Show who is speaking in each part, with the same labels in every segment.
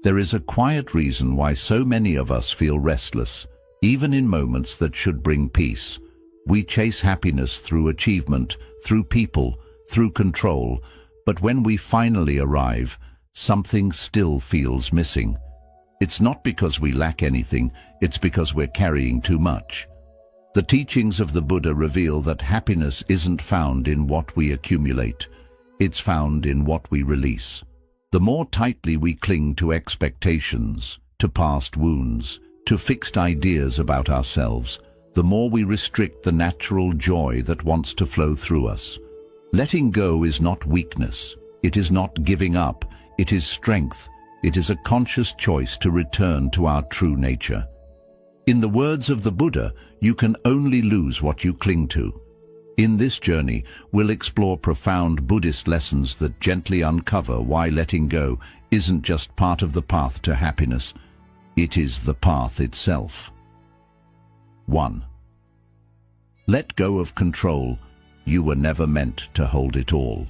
Speaker 1: There is a quiet reason why so many of us feel restless, even in moments that should bring peace. We chase happiness through achievement, through people, through control, but when we finally arrive, something still feels missing. It's not because we lack anything, it's because we're carrying too much. The teachings of the Buddha reveal that happiness isn't found in what we accumulate, it's found in what we release. The more tightly we cling to expectations, to past wounds, to fixed ideas about ourselves, the more we restrict the natural joy that wants to flow through us. Letting go is not weakness, it is not giving up, it is strength, it is a conscious choice to return to our true nature. In the words of the Buddha, you can only lose what you cling to. In this journey, we'll explore profound Buddhist lessons that gently uncover why letting go isn't just part of the path to happiness, it is the path itself. 1. Let go of control. You were never meant to hold it all.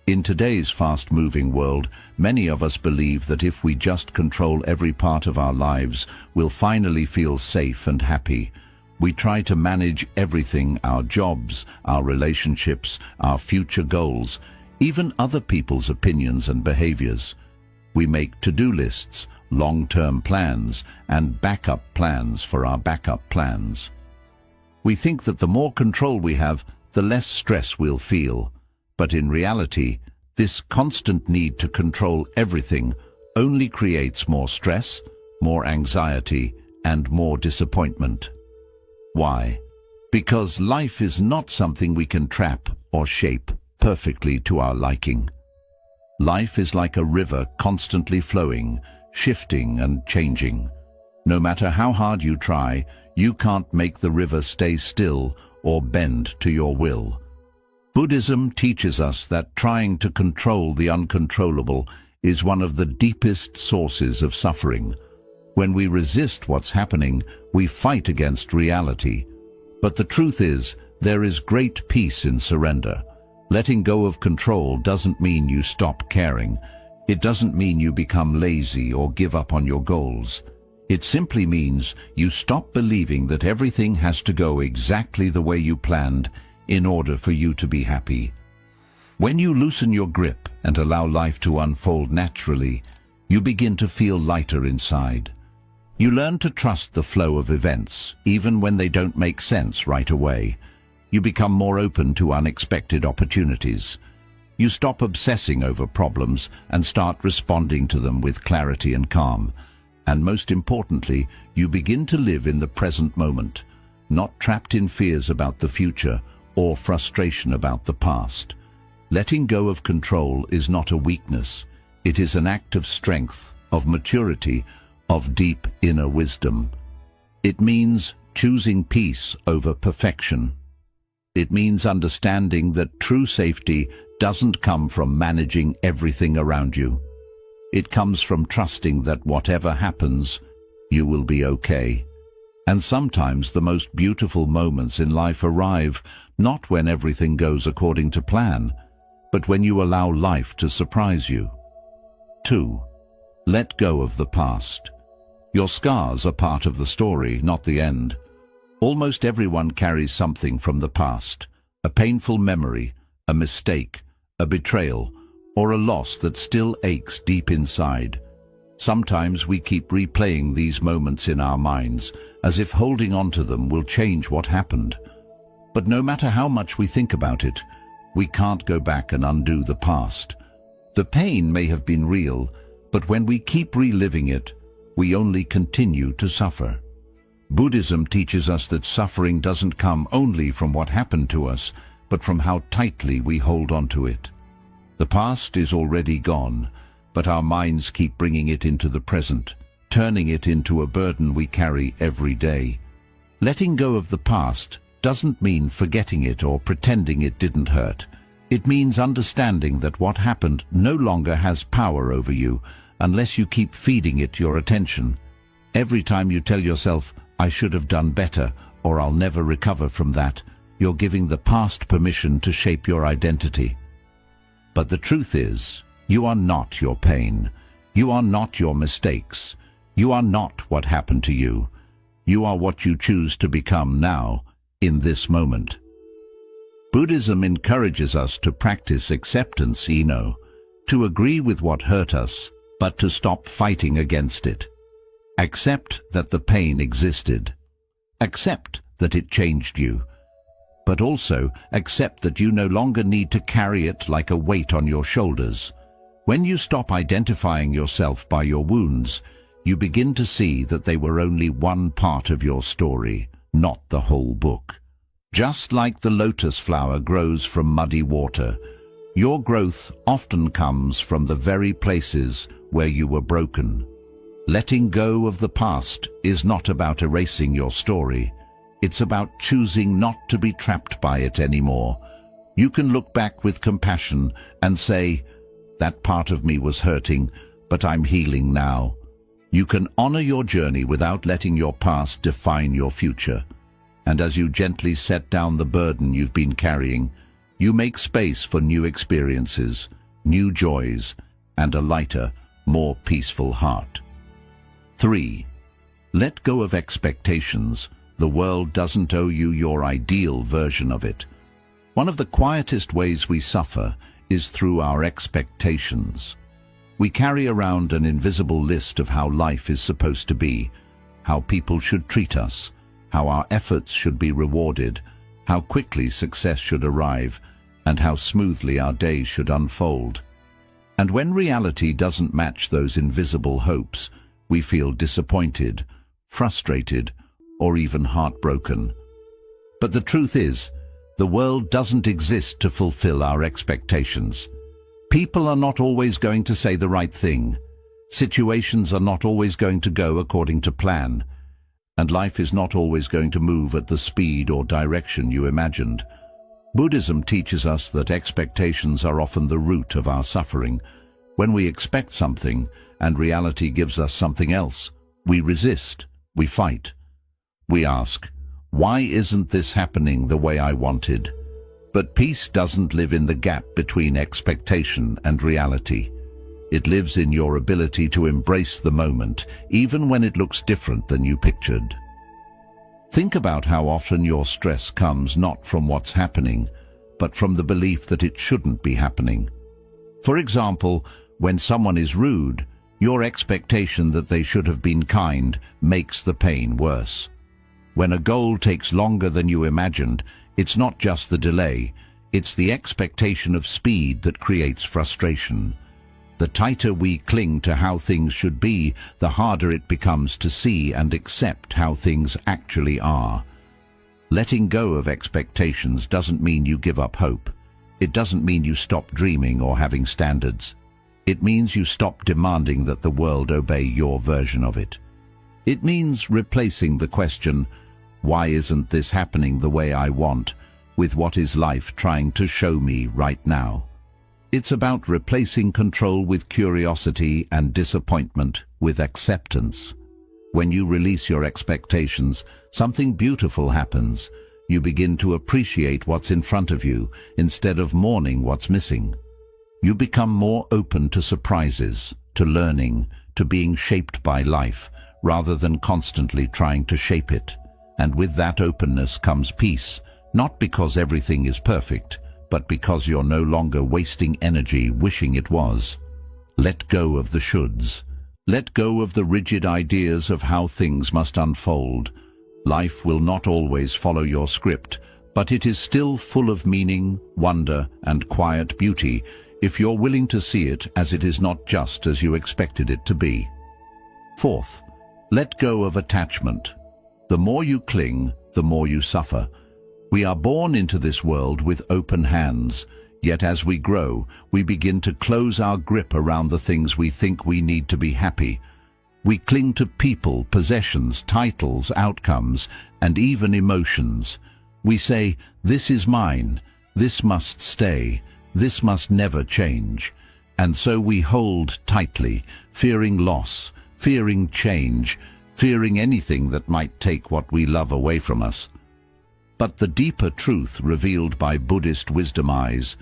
Speaker 1: In today's fast-moving world, many of us believe that if we just control every part of our lives, we'll finally feel safe and happy. We try to manage everything: our jobs, our relationships, our future goals, even other people's opinions and behaviors. We make to-do lists, long-term plans, and backup plans for our backup plans. We think that the more control we have, the less stress we'll feel. But in reality, this constant need to control everything only creates more stress, more anxiety, and more disappointment. Why? Because life is not something we can trap or shape perfectly to our liking. Life is like a river constantly flowing, shifting and changing. No matter how hard you try, you can't make the river stay still or bend to your will. Buddhism teaches us that trying to control the uncontrollable is one of the deepest sources of suffering. When we resist what's happening, we fight against reality. But the truth is, there is great peace in surrender. Letting go of control doesn't mean you stop caring. It doesn't mean you become lazy or give up on your goals. It simply means you stop believing that everything has to go exactly the way you planned in order for you to be happy. When you loosen your grip and allow life to unfold naturally, you begin to feel lighter inside. You learn to trust the flow of events, even when they don't make sense right away. You become more open to unexpected opportunities. You stop obsessing over problems and start responding to them with clarity and calm. And most importantly, you begin to live in the present moment, not trapped in fears about the future or frustration about the past. Letting go of control is not a weakness. It is an act of strength, of maturity, of deep inner wisdom. It means choosing peace over perfection. It means understanding that true safety doesn't come from managing everything around you. It comes from trusting that whatever happens, you will be okay. And sometimes the most beautiful moments in life arrive not when everything goes according to plan, but when you allow life to surprise you. 2. Let go of the past. Your scars are part of the story, not the end. Almost everyone carries something from the past, a painful memory, a mistake, a betrayal, or a loss that still aches deep inside. Sometimes we keep replaying these moments in our minds, as if holding on to them will change what happened. But no matter how much we think about it, we can't go back and undo the past. The pain may have been real, but when we keep reliving it, we only continue to suffer. Buddhism teaches us that suffering doesn't come only from what happened to us, but from how tightly we hold on to it. The past is already gone, but our minds keep bringing it into the present, turning it into a burden we carry every day. Letting go of the past doesn't mean forgetting it or pretending it didn't hurt. It means understanding that what happened no longer has power over you unless you keep feeding it your attention. Every time you tell yourself, "I should have done better," or "I'll never recover from that," you're giving the past permission to shape your identity. But the truth is, you are not your pain. You are not your mistakes. You are not what happened to you. You are what you choose to become now, in this moment. Buddhism encourages us to practice acceptance, to agree with what hurt us, but to stop fighting against it. Accept that the pain existed. Accept that it changed you. But also accept that you no longer need to carry it like a weight on your shoulders. When you stop identifying yourself by your wounds, you begin to see that they were only one part of your story, not the whole book. Just like the lotus flower grows from muddy water, your growth often comes from the very places where you were broken. Letting go of the past is not about erasing your story. It's about choosing not to be trapped by it anymore. You can look back with compassion and say, "That part of me was hurting, but I'm healing now." You can honor your journey without letting your past define your future. And as you gently set down the burden you've been carrying, you make space for new experiences, new joys, and a lighter, more peaceful heart. 3. Let go of expectations. The world doesn't owe you your ideal version of it. One of the quietest ways we suffer is through our expectations. We carry around an invisible list of how life is supposed to be, how people should treat us, how our efforts should be rewarded, how quickly success should arrive, and how smoothly our days should unfold. And when reality doesn't match those invisible hopes, we feel disappointed, frustrated, or even heartbroken. But the truth is, the world doesn't exist to fulfill our expectations. People are not always going to say the right thing. Situations are not always going to go according to plan. And life is not always going to move at the speed or direction you imagined. Buddhism teaches us that expectations are often the root of our suffering. When we expect something and reality gives us something else, we resist, we fight. We ask, "Why isn't this happening the way I wanted?" But peace doesn't live in the gap between expectation and reality. It lives in your ability to embrace the moment, even when it looks different than you pictured. Think about how often your stress comes not from what's happening, but from the belief that it shouldn't be happening. For example, when someone is rude, your expectation that they should have been kind makes the pain worse. When a goal takes longer than you imagined, it's not just the delay, it's the expectation of speed that creates frustration. The tighter we cling to how things should be, the harder it becomes to see and accept how things actually are. Letting go of expectations doesn't mean you give up hope. It doesn't mean you stop dreaming or having standards. It means you stop demanding that the world obey your version of it. It means replacing the question, "Why isn't this happening the way I want?" with "What is life trying to show me right now?" It's about replacing control with curiosity and disappointment with acceptance. When you release your expectations, something beautiful happens. You begin to appreciate what's in front of you instead of mourning what's missing. You become more open to surprises, to learning, to being shaped by life, rather than constantly trying to shape it. And with that openness comes peace, not because everything is perfect, but because you're no longer wasting energy wishing it was. Let go of the shoulds. Let go of the rigid ideas of how things must unfold. Life will not always follow your script, but it is still full of meaning, wonder, and quiet beauty if you're willing to see it as it is not just as you expected it to be. 4th, let go of attachment. The more you cling, the more you suffer. We are born into this world with open hands, yet as we grow, we begin to close our grip around the things we think we need to be happy. We cling to people, possessions, titles, outcomes, and even emotions. We say, "This is mine, this must stay, this must never change." And so we hold tightly, fearing loss, fearing change, fearing anything that might take what we love away from us. But the deeper truth revealed by Buddhist wisdom is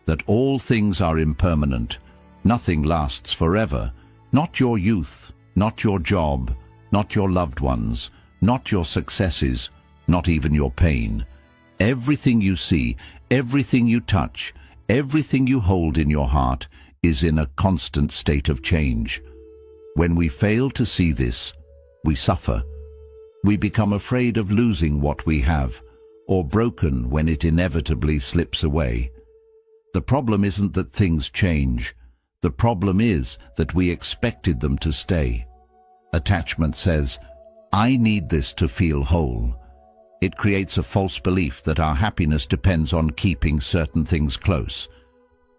Speaker 1: that all things are impermanent, nothing lasts forever, Not your youth, not your job, not your loved ones, not your successes, not even your pain. Everything you see, everything you touch, everything you hold in your heart is in a constant state of change. When we fail to see this, we suffer. We become afraid of losing what we have, or broken when it inevitably slips away. The problem isn't that things change. The problem is that we expected them to stay. Attachment says, "I need this to feel whole." It creates a false belief that our happiness depends on keeping certain things close.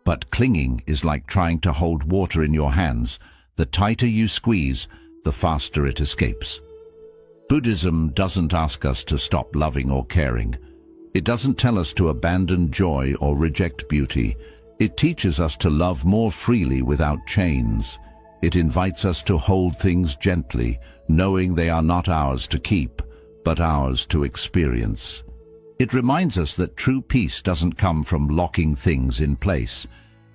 Speaker 1: But clinging is like trying to hold water in your hands. The tighter you squeeze, the faster it escapes. Buddhism doesn't ask us to stop loving or caring. It doesn't tell us to abandon joy or reject beauty. It teaches us to love more freely without chains. It invites us to hold things gently, knowing they are not ours to keep, but ours to experience. It reminds us that true peace doesn't come from locking things in place.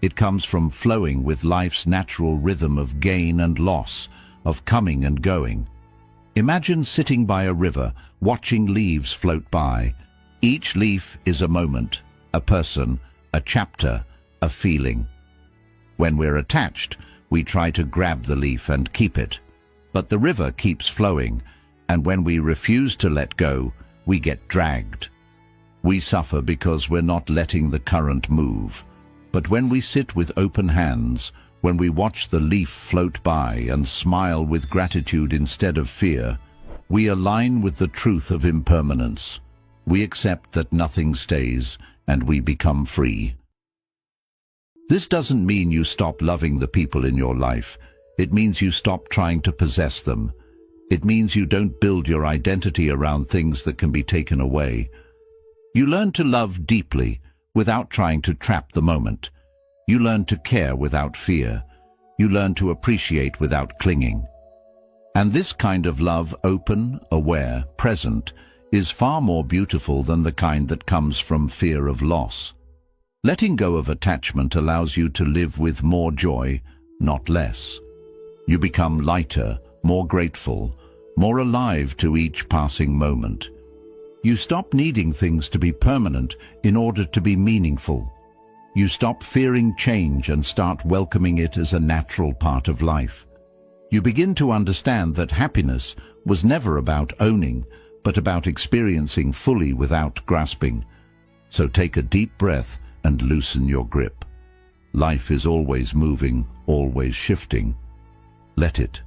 Speaker 1: It comes from flowing with life's natural rhythm of gain and loss, of coming and going. Imagine sitting by a river, watching leaves float by. Each leaf is a moment, a person, a chapter, a feeling. When we're attached, we try to grab the leaf and keep it. But the river keeps flowing, and when we refuse to let go, we get dragged. We suffer because we're not letting the current move. But when we sit with open hands, when we watch the leaf float by and smile with gratitude instead of fear, we align with the truth of impermanence. We accept that nothing stays, and we become free. This doesn't mean you stop loving the people in your life. It means you stop trying to possess them. It means you don't build your identity around things that can be taken away. You learn to love deeply without trying to trap the moment. You learn to care without fear. You learn to appreciate without clinging. And this kind of love, open, aware, present, is far more beautiful than the kind that comes from fear of loss. Letting go of attachment allows you to live with more joy, not less. You become lighter, more grateful, more alive to each passing moment. You stop needing things to be permanent in order to be meaningful. You stop fearing change and start welcoming it as a natural part of life. You begin to understand that happiness was never about owning, but about experiencing fully without grasping. So take a deep breath and loosen your grip. Life is always moving, always shifting. Let it.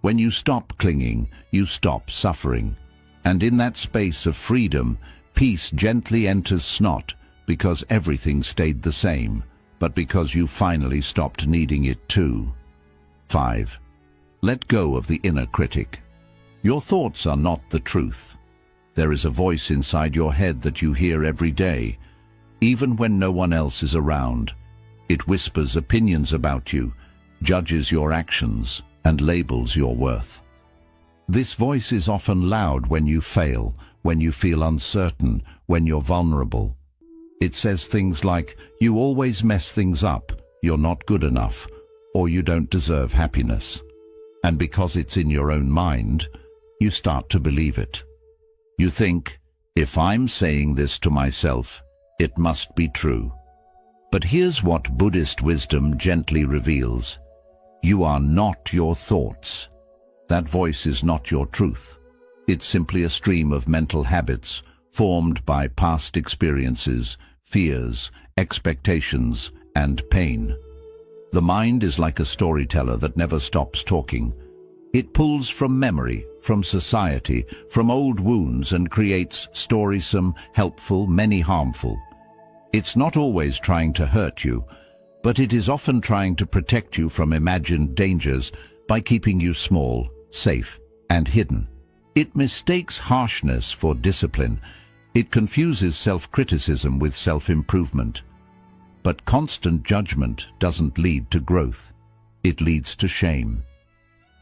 Speaker 1: When you stop clinging, you stop suffering. And in that space of freedom, peace gently enters snot, because everything stayed the same, but because you finally stopped needing it too. 5. Let go of the inner critic. Your thoughts are not the truth. There is a voice inside your head that you hear every day, even when no one else is around. It whispers opinions about you, judges your actions, and labels your worth. This voice is often loud when you fail, when you feel uncertain, when you're vulnerable. It says things like, "You always mess things up, you're not good enough, or you don't deserve happiness." And because it's in your own mind, you start to believe it. You think, if I'm saying this to myself, it must be true. But here's what Buddhist wisdom gently reveals. You are not your thoughts. That voice is not your truth. It's simply a stream of mental habits formed by past experiences, fears, expectations, and pain. The mind is like a storyteller that never stops talking. It pulls from memory, from society, from old wounds, and creates stories, some helpful, many harmful. It's not always trying to hurt you, but it is often trying to protect you from imagined dangers by keeping you small, safe, and hidden. It mistakes harshness for discipline. It confuses self-criticism with self-improvement. But constant judgment doesn't lead to growth. It leads to shame.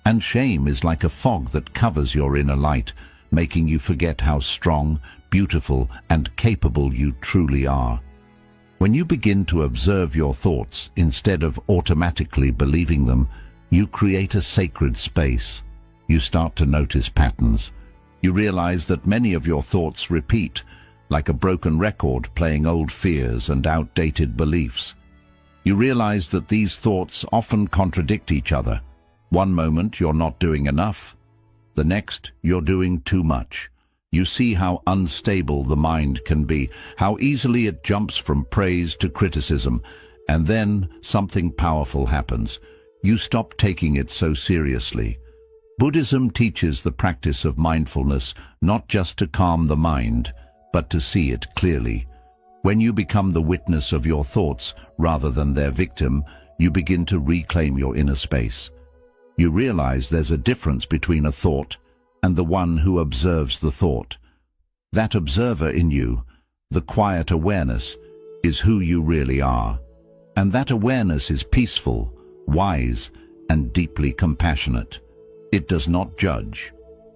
Speaker 1: And shame is like a fog that covers your inner light, making you forget how strong, beautiful, and capable you truly are. When you begin to observe your thoughts instead of automatically believing them, You create a sacred space. You start to notice patterns. You realize that many of your thoughts repeat, like a broken record playing old fears and outdated beliefs. You realize that these thoughts often contradict each other. One moment you're not doing enough. The next you're doing too much. You see how unstable the mind can be, how easily it jumps from praise to criticism, and then something powerful happens. You stop taking it so seriously. Buddhism teaches the practice of mindfulness not just to calm the mind, but to see it clearly. When you become the witness of your thoughts rather than their victim, you begin to reclaim your inner space. You realize there's a difference between a thought and the one who observes the thought. That observer in you, the quiet awareness, is who you really are. And that awareness is peaceful, wise, and deeply compassionate. It does not judge.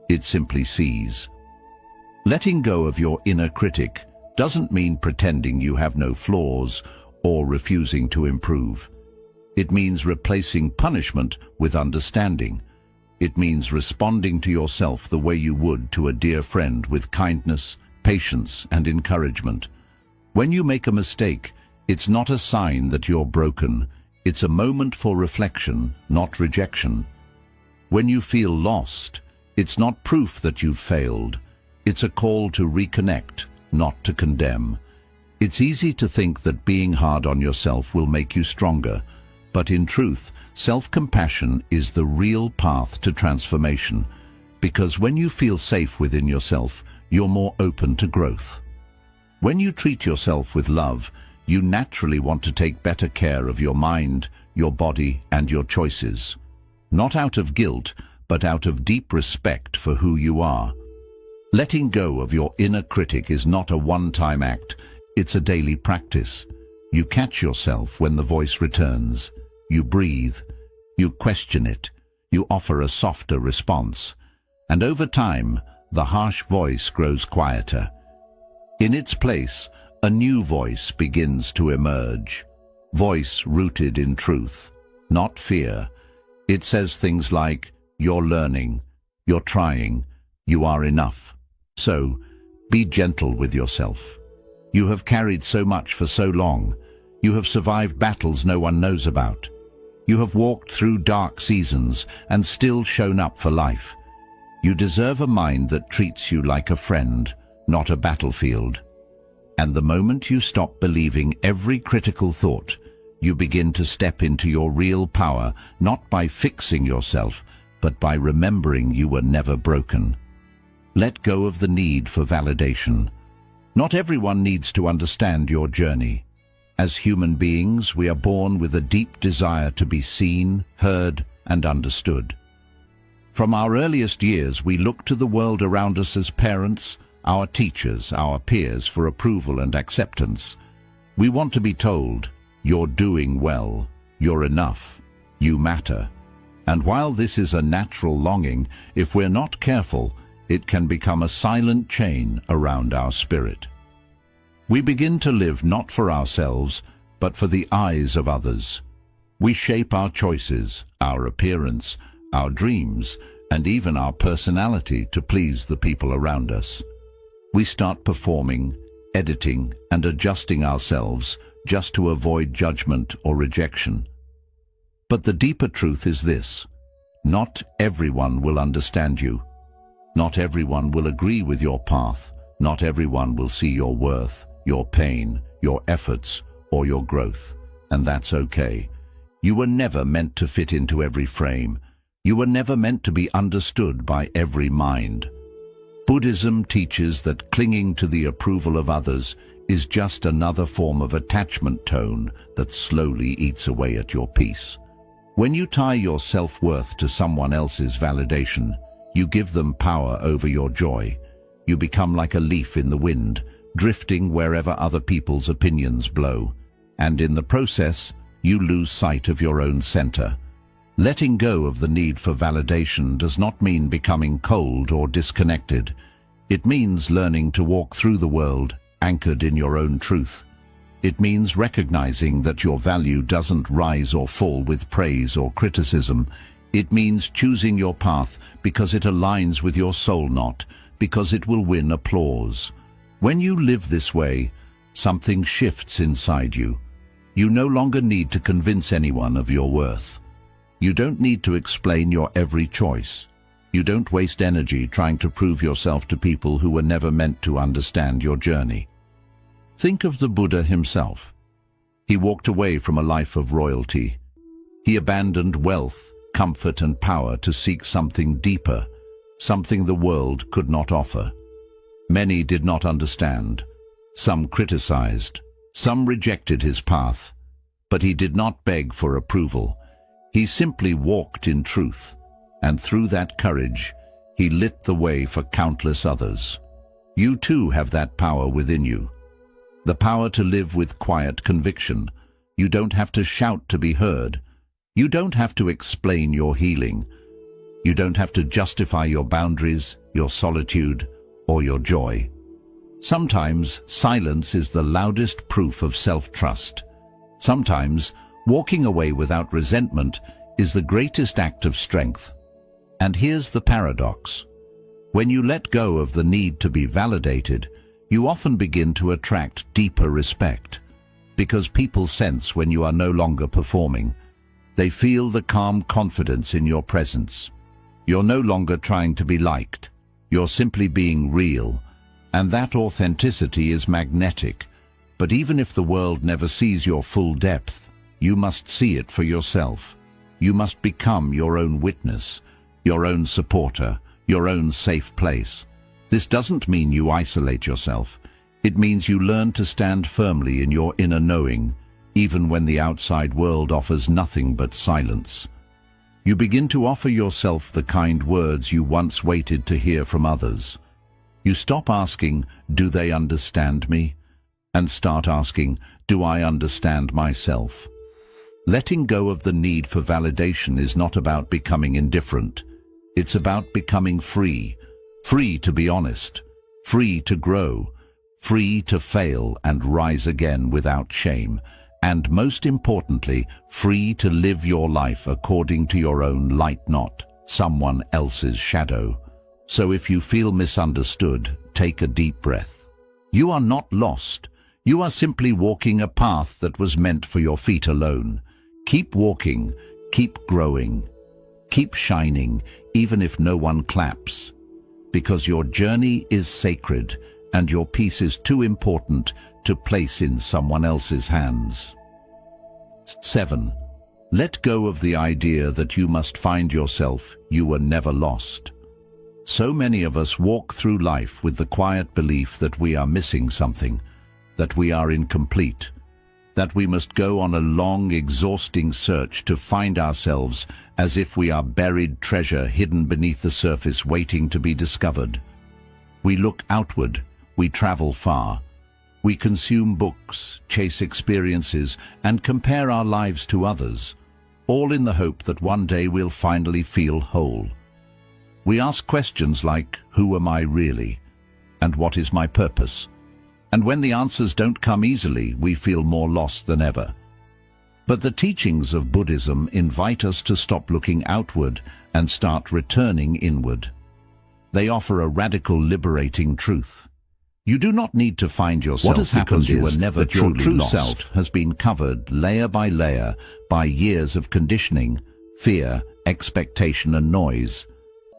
Speaker 1: It simply sees. Letting go of your inner critic doesn't mean pretending you have no flaws or refusing to improve. It means replacing punishment with understanding. It means responding to yourself the way you would to a dear friend with kindness, patience, and encouragement. When you make a mistake, it's not a sign that you're broken. It's a moment for reflection, not rejection. When you feel lost, it's not proof that you've failed. It's a call to reconnect, not to condemn. It's easy to think that being hard on yourself will make you stronger, but in truth, self-compassion is the real path to transformation, because when you feel safe within yourself, you're more open to growth. When you treat yourself with love, you naturally want to take better care of your mind, your body, and your choices. Not out of guilt, but out of deep respect for who you are. Letting go of your inner critic is not a one-time act, it's a daily practice. You catch yourself when the voice returns. You breathe. You question it. You offer a softer response. And over time, the harsh voice grows quieter. In its place, a new voice begins to emerge. Voice rooted in truth, not fear. It says things like, "You're learning, you're trying, you are enough." So, be gentle with yourself. You have carried so much for so long. You have survived battles no one knows about. You have walked through dark seasons and still shown up for life. You deserve a mind that treats you like a friend, not a battlefield. And the moment you stop believing every critical thought, you begin to step into your real power, not by fixing yourself, but by remembering you were never broken. Let go of the need for validation. Not everyone needs to understand your journey. As human beings, we are born with a deep desire to be seen, heard, and understood. From our earliest years, we look to the world around us as parents, our teachers, our peers for approval and acceptance. We want to be told, "You're doing well, you're enough, you matter." And while this is a natural longing, if we're not careful, it can become a silent chain around our spirit. We begin to live not for ourselves, but for the eyes of others. We shape our choices, our appearance, our dreams, and even our personality to please the people around us. We start performing, editing, and adjusting ourselves just to avoid judgment or rejection. But the deeper truth is this: not everyone will understand you. Not everyone will agree with your path. Not everyone will see your worth, your pain, your efforts, or your growth. And that's okay. You were never meant to fit into every frame. You were never meant to be understood by every mind. Buddhism teaches that clinging to the approval of others is just another form of attachment tone that slowly eats away at your peace. When you tie your self-worth to someone else's validation, you give them power over your joy. You become like a leaf in the wind, drifting wherever other people's opinions blow. And in the process, you lose sight of your own center. Letting go of the need for validation does not mean becoming cold or disconnected. It means learning to walk through the world anchored in your own truth. It means recognizing that your value doesn't rise or fall with praise or criticism. It means choosing your path because it aligns with your soul, not because it will win applause. When you live this way, something shifts inside you. You no longer need to convince anyone of your worth. You don't need to explain your every choice. You don't waste energy trying to prove yourself to people who were never meant to understand your journey. Think of the Buddha himself. He walked away from a life of royalty. He abandoned wealth, comfort and power to seek something deeper, something the world could not offer. Many did not understand. Some criticized. Some rejected his path. But he did not beg for approval. He simply walked in truth, and through that courage, he lit the way for countless others. You too have that power within you. The power to live with quiet conviction. You don't have to shout to be heard. You don't have to explain your healing. You don't have to justify your boundaries, your solitude, or your joy. Sometimes silence is the loudest proof of self-trust. Sometimes walking away without resentment is the greatest act of strength. And here's the paradox. When you let go of the need to be validated, you often begin to attract deeper respect, because people sense when you are no longer performing. They feel the calm confidence in your presence. You're no longer trying to be liked. You're simply being real, and that authenticity is magnetic. But even if the world never sees your full depth, you must see it for yourself. You must become your own witness, your own supporter, your own safe place. This doesn't mean you isolate yourself. It means you learn to stand firmly in your inner knowing, even when the outside world offers nothing but silence. You begin to offer yourself the kind words you once waited to hear from others. You stop asking, "Do they understand me?" and start asking, "Do I understand myself?" Letting go of the need for validation is not about becoming indifferent. It's about becoming free. Free to be honest, free to grow, free to fail and rise again without shame, and most importantly, free to live your life according to your own light, not someone else's shadow. So if you feel misunderstood, take a deep breath. You are not lost. You are simply walking a path that was meant for your feet alone. Keep walking, keep growing, keep shining, even if no one claps. Because your journey is sacred and your peace is too important to place in someone else's hands. 7. Let go of the idea that you must find yourself. You were never lost. So many of us walk through life with the quiet belief that we are missing something, that we are incomplete, that we must go on a long, exhausting search to find ourselves, as if we are buried treasure hidden beneath the surface waiting to be discovered. We look outward, we travel far. We consume books, chase experiences, and compare our lives to others, all in the hope that one day we'll finally feel whole. We ask questions like, who am I really? And what is my purpose? And when the answers don't come easily, we feel more lost than ever. But the teachings of Buddhism invite us to stop looking outward and start returning inward. They offer a radical, liberating truth. You do not need to find yourself. What has happened you were never that your true lost. Self has been covered layer by layer by years of conditioning, fear, expectation and noise.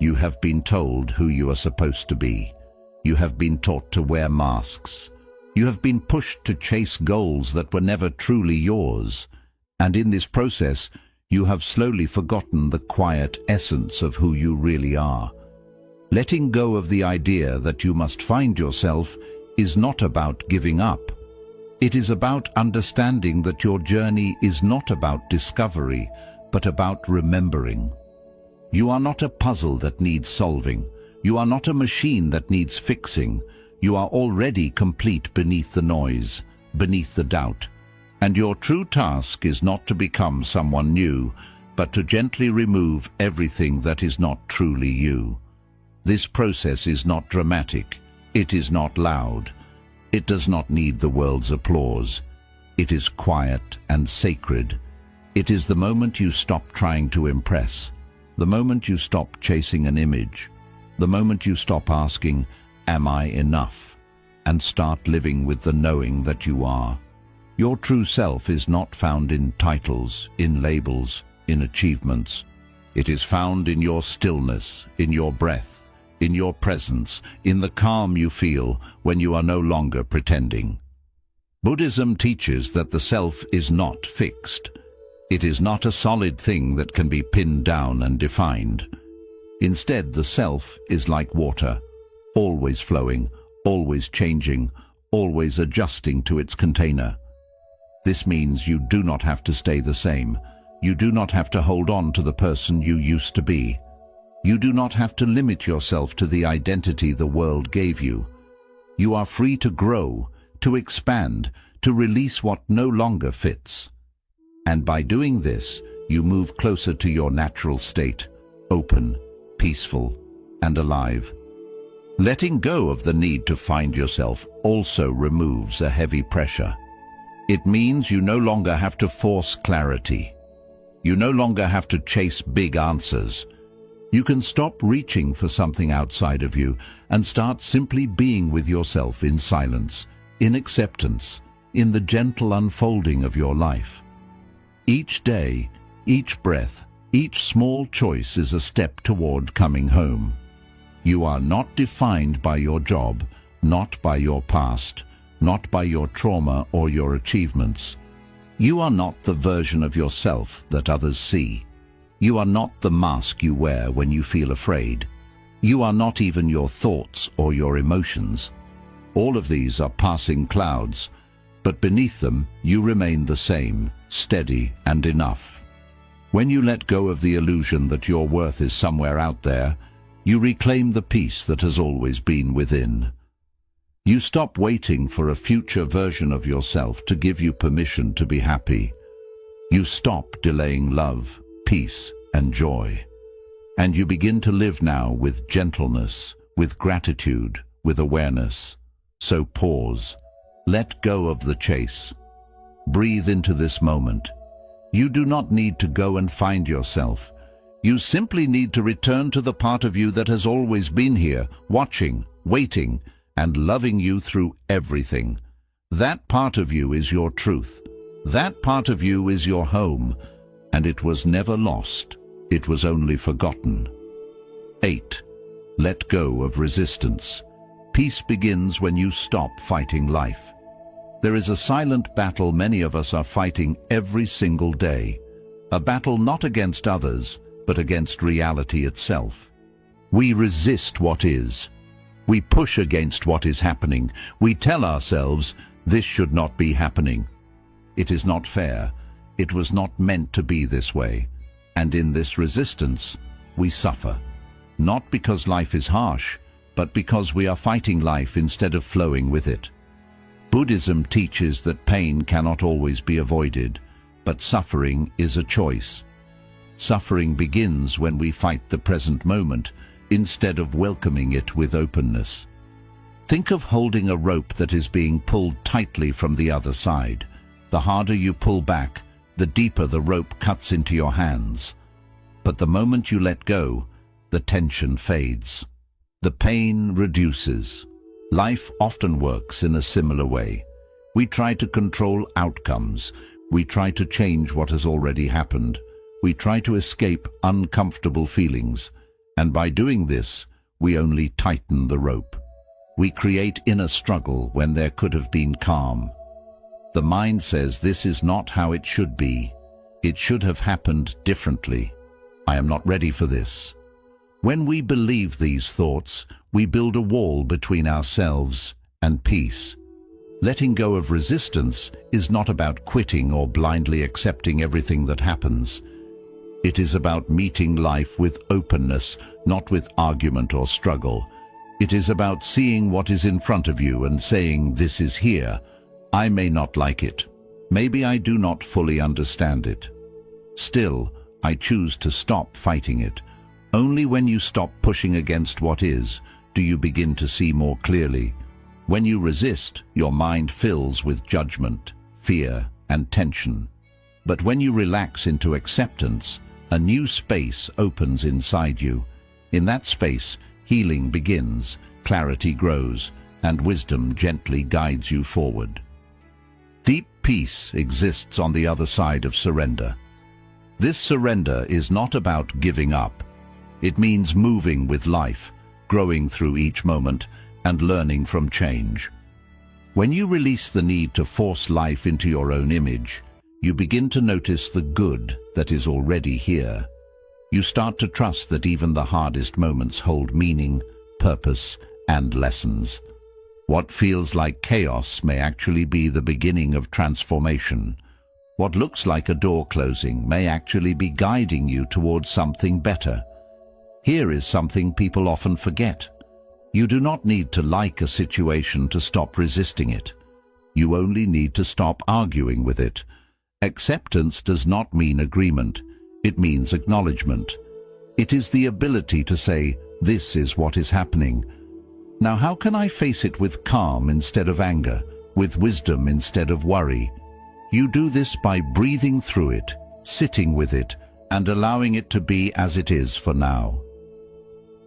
Speaker 1: You have been told who you are supposed to be. You have been taught to wear masks. You have been pushed to chase goals that were never truly yours. And in this process, you have slowly forgotten the quiet essence of who you really are. Letting go of the idea that you must find yourself is not about giving up. It is about understanding that your journey is not about discovery, but about remembering. You are not a puzzle that needs solving. You are not a machine that needs fixing. You are already complete beneath the noise, beneath the doubt. And your true task is not to become someone new, but to gently remove everything that is not truly you. This process is not dramatic. It is not loud. It does not need the world's applause. It is quiet and sacred. It is the moment you stop trying to impress, the moment you stop chasing an image, the moment you stop asking, "Am I enough?" and start living with the knowing that you are. Your true self is not found in titles, in labels, in achievements. It is found in your stillness, in your breath, in your presence, in the calm you feel when you are no longer pretending. Buddhism teaches that the self is not fixed. It is not a solid thing that can be pinned down and defined. Instead, the self is like water, always flowing, always changing, always adjusting to its container. This means you do not have to stay the same. You do not have to hold on to the person you used to be. You do not have to limit yourself to the identity the world gave you. You are free to grow, to expand, to release what no longer fits. And by doing this, you move closer to your natural state, open, peaceful, and alive. Letting go of the need to find yourself also removes a heavy pressure. It means you no longer have to force clarity. You no longer have to chase big answers. You can stop reaching for something outside of you and start simply being with yourself in silence, in acceptance, in the gentle unfolding of your life. Each day, each breath, each small choice is a step toward coming home. You are not defined by your job, not by your past, not by your trauma or your achievements. You are not the version of yourself that others see. You are not the mask you wear when you feel afraid. You are not even your thoughts or your emotions. All of these are passing clouds, but beneath them you remain the same, steady and enough. When you let go of the illusion that your worth is somewhere out there, you reclaim the peace that has always been within. You stop waiting for a future version of yourself to give you permission to be happy. You stop delaying love, peace, and joy. And you begin to live now with gentleness, with gratitude, with awareness. So pause. Let go of the chase. Breathe into this moment. You do not need to go and find yourself. You simply need to return to the part of you that has always been here, watching, waiting, and loving you through everything. That part of you is your truth. That part of you is your home, and it was never lost. It was only forgotten. 8. Let go of resistance. Peace begins when you stop fighting life. There is a silent battle many of us are fighting every single day. A battle not against others, but against reality itself. We resist what is. We push against what is happening. We tell ourselves, this should not be happening. It is not fair. It was not meant to be this way. And in this resistance, we suffer. Not because life is harsh, but because we are fighting life instead of flowing with it. Buddhism teaches that pain cannot always be avoided, but suffering is a choice. Suffering begins when we fight the present moment, instead of welcoming it with openness. Think of holding a rope that is being pulled tightly from the other side. The harder you pull back, the deeper the rope cuts into your hands. But the moment you let go, the tension fades. The pain reduces. Life often works in a similar way. We try to control outcomes. We try to change what has already happened. We try to escape uncomfortable feelings. And by doing this, we only tighten the rope. We create inner struggle when there could have been calm. The mind says this is not how it should be. It should have happened differently. I am not ready for this. When we believe these thoughts, we build a wall between ourselves and peace. Letting go of resistance is not about quitting or blindly accepting everything that happens. It is about meeting life with openness, not with argument or struggle. It is about seeing what is in front of you and saying, this is here. I may not like it. Maybe I do not fully understand it. Still, I choose to stop fighting it. Only when you stop pushing against what is, do you begin to see more clearly. When you resist, your mind fills with judgment, fear, and tension. But when you relax into acceptance, a new space opens inside you. In that space, healing begins, clarity grows, and wisdom gently guides you forward. Deep peace exists on the other side of surrender. This surrender is not about giving up. It means moving with life, growing through each moment, and learning from change. When you release the need to force life into your own image, you begin to notice the good that is already here. You start to trust that even the hardest moments hold meaning, purpose, and lessons. What feels like chaos may actually be the beginning of transformation. What looks like a door closing may actually be guiding you towards something better. Here is something people often forget. You do not need to like a situation to stop resisting it. You only need to stop arguing with it. Acceptance does not mean agreement. It means acknowledgement. It is the ability to say, "This is what is happening. Now how can I face it with calm instead of anger, with wisdom instead of worry?" You do this by breathing through it, sitting with it, and allowing it to be as it is for now.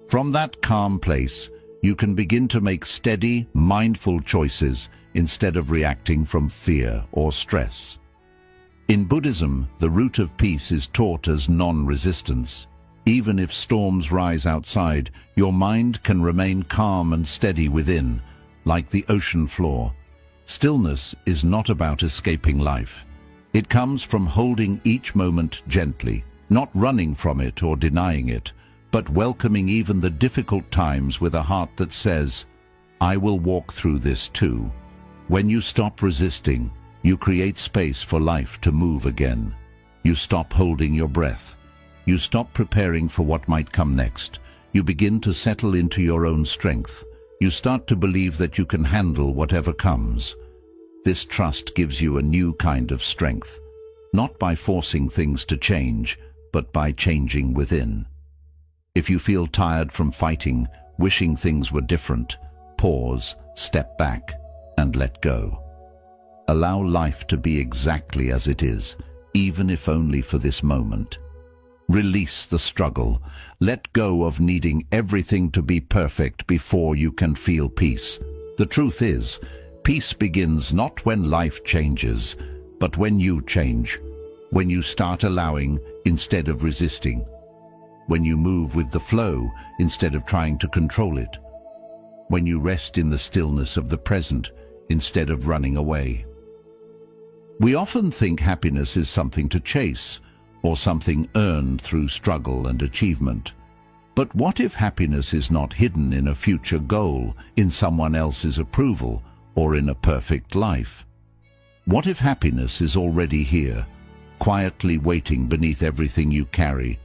Speaker 1: From that calm place, you can begin to make steady, mindful choices instead of reacting from fear or stress. In Buddhism, the root of peace is taught as non-resistance. Even if storms rise outside, your mind can remain calm and steady within, like the ocean floor. Stillness is not about escaping life. It comes from holding each moment gently, not running from it or denying it, but welcoming even the difficult times with a heart that says, "I will walk through this too." When you stop resisting, you create space for life to move again. You stop holding your breath. You stop preparing for what might come next. You begin to settle into your own strength. You start to believe that you can handle whatever comes. This trust gives you a new kind of strength, not by forcing things to change, but by changing within. If you feel tired from fighting, wishing things were different, pause, step back, and let go. Allow life to be exactly as it is, even if only for this moment. Release the struggle. Let go of needing everything to be perfect before you can feel peace. The truth is, peace begins not when life changes, but when you change, when you start allowing instead of resisting, when you move with the flow instead of trying to control it, when you rest in the stillness of the present instead of running away. We often think happiness is something to chase, or something earned through struggle and achievement. But what if happiness is not hidden in a future goal, in someone else's approval, or in a perfect life? What if happiness is already here, quietly waiting beneath everything you carry?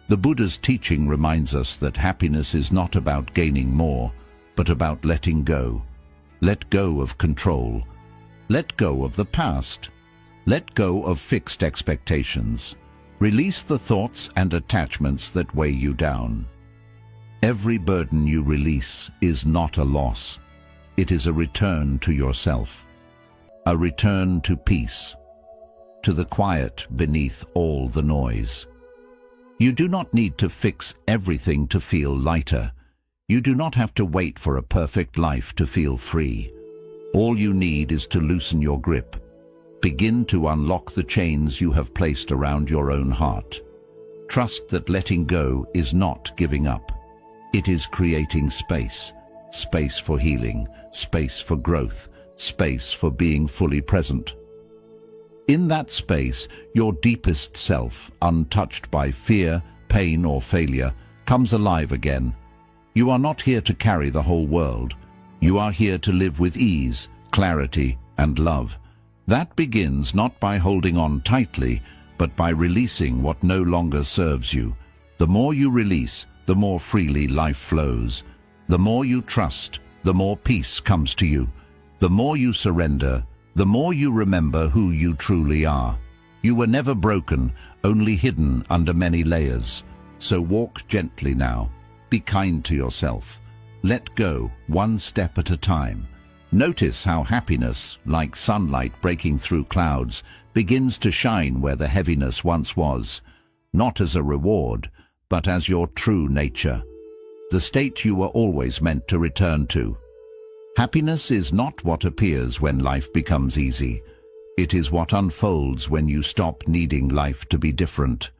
Speaker 1: The Buddha's teaching reminds us that happiness is not about gaining more, but about letting go. Let go of control. Let go of the past. Let go of fixed expectations. Release the thoughts and attachments that weigh you down. Every burden you release is not a loss. It is a return to yourself. A return to peace. To the quiet beneath all the noise. You do not need to fix everything to feel lighter. You do not have to wait for a perfect life to feel free. All you need is to loosen your grip. Begin to unlock the chains you have placed around your own heart. Trust that letting go is not giving up. It is creating space. Space for healing, space for growth, space for being fully present. In that space, your deepest self, untouched by fear, pain, or failure, comes alive again. You are not here to carry the whole world. You are here to live with ease, clarity, and love. That begins not by holding on tightly, but by releasing what no longer serves you. The more you release, the more freely life flows. The more you trust, the more peace comes to you. The more you surrender, the more you remember who you truly are. You were never broken, only hidden under many layers. So walk gently now. Be kind to yourself. Let go, one step at a time. Notice how happiness, like sunlight breaking through clouds, begins to shine where the heaviness once was, not as a reward, but as your true nature, the state you were always meant to return to. Happiness is not what appears when life becomes easy. It is what unfolds when you stop needing life to be different.